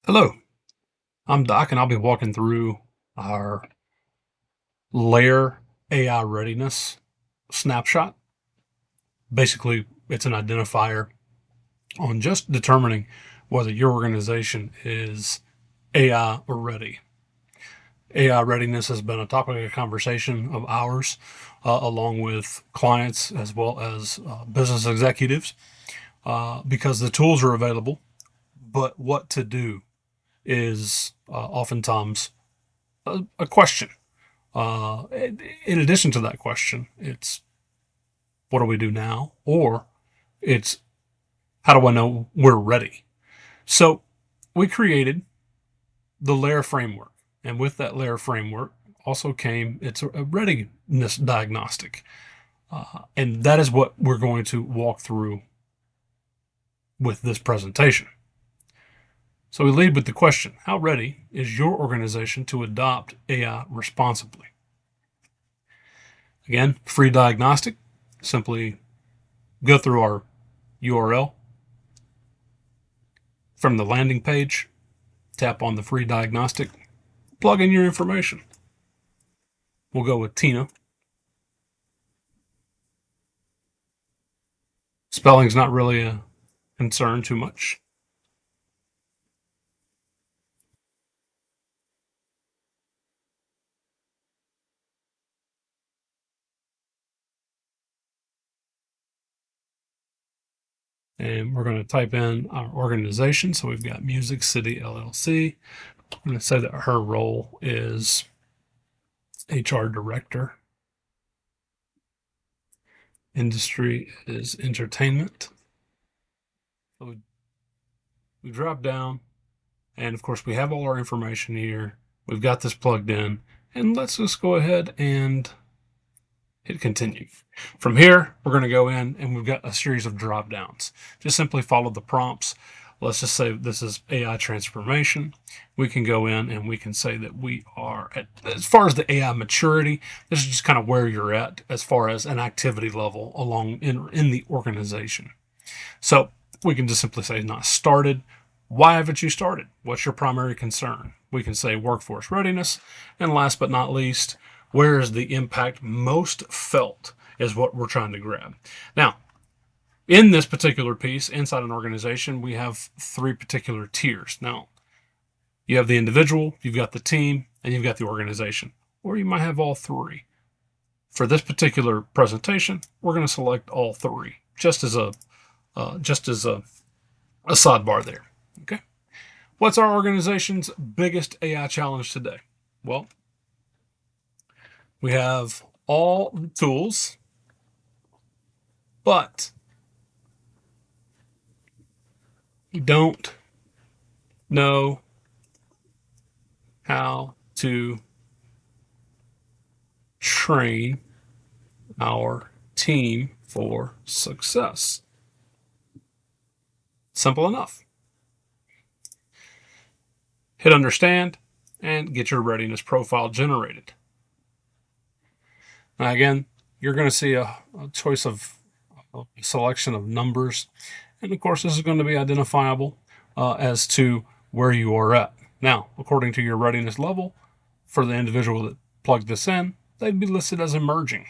Hello, I'm Doc, and I'll be walking through our LAIR AI Readiness snapshot. Basically, it's an identifier on just determining whether your organization is AI ready. AI readiness has been a topic of conversation of ours, along with clients as well as business executives, because the tools are available, but what to do is oftentimes a question. In addition to that question, it's what do we do now? Or it's how do I know we're ready? So we created the LAIR framework. And with that LAIR framework also came it's a readiness diagnostic. And that is what we're going to walk through with this presentation. So we lead with the question, how ready is your organization to adopt AI responsibly? Again, free diagnostic. Simply go through our URL from the landing page, tap on the free diagnostic, plug in your information. We'll go with Tina. Spelling's not really a concern too much. And we're going to type in our organization. So we've got Music City LLC. I'm going to say that her role is HR director. Industry is entertainment. So we drop down, and of course, we have all our information here. We've got this plugged in, and let's just go ahead and hit continue. From here, we're going to go in and we've got a series of drop downs. Just simply follow the prompts. Let's just say this is AI transformation. We can go in and we can say that we are at, as far as the AI maturity, this is just kind of where you're at as far as an activity level along in the organization. So we can just simply say not started. Why haven't you started? What's your primary concern? We can say workforce readiness. And last but not least, where is the impact most felt is what we're trying to grab. Now, in this particular piece, inside an organization, we have three particular tiers. Now, you have the individual, you've got the team, and you've got the organization. Or you might have all three. For this particular presentation, we're going to select all three, just as a sidebar there. Okay. What's our organization's biggest AI challenge today? Well, we have all the tools, but we don't know how to train our team for success. Simple enough. Hit understand and get your readiness profile generated. Now again, you're going to see a choice of a selection of numbers. And of course, this is going to be identifiable as to where you are at. Now, according to your readiness level, for the individual that plugged this in, they'd be listed as emerging.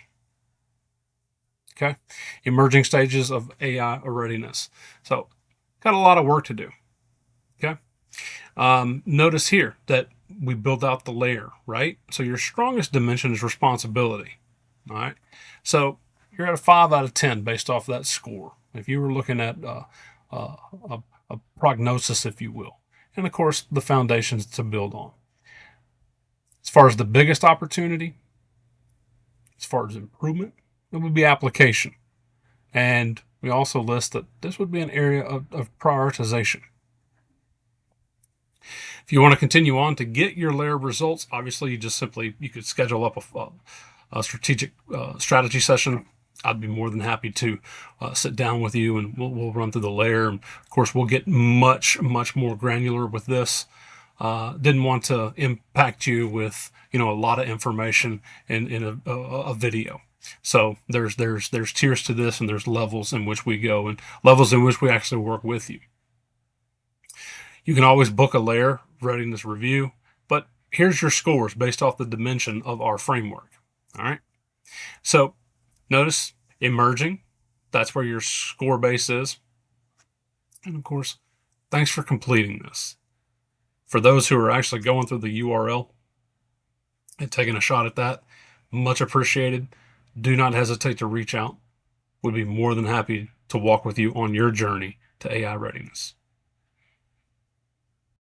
Okay, emerging stages of AI readiness. So, got a lot of work to do. Okay, notice here that we build out the LAIR, right? So your strongest dimension is responsibility. All right, so you're at a 5 out of 10 based off that score. If you were looking at a prognosis, if you will, and of course the foundations to build on. As far as the biggest opportunity, as far as improvement, it would be application. And we also list that this would be an area of prioritization. If you want to continue on to get your LAIR results, obviously you could schedule up a strategic strategy session. I'd be more than happy to sit down with you and we'll run through the LAIR. And of course, we'll get much more granular with this. Didn't want to impact you with a lot of information in a video. So there's tiers to this, and there's levels in which we go and levels in which we actually work with you. You can always book a LAIR readiness review, but here's your scores based off the dimension of our framework. All right. So notice emerging, that's where your score base is. And of course, thanks for completing this. For those who are actually going through the URL and taking a shot at that, much appreciated. Do not hesitate to reach out. We'd be more than happy to walk with you on your journey to AI readiness.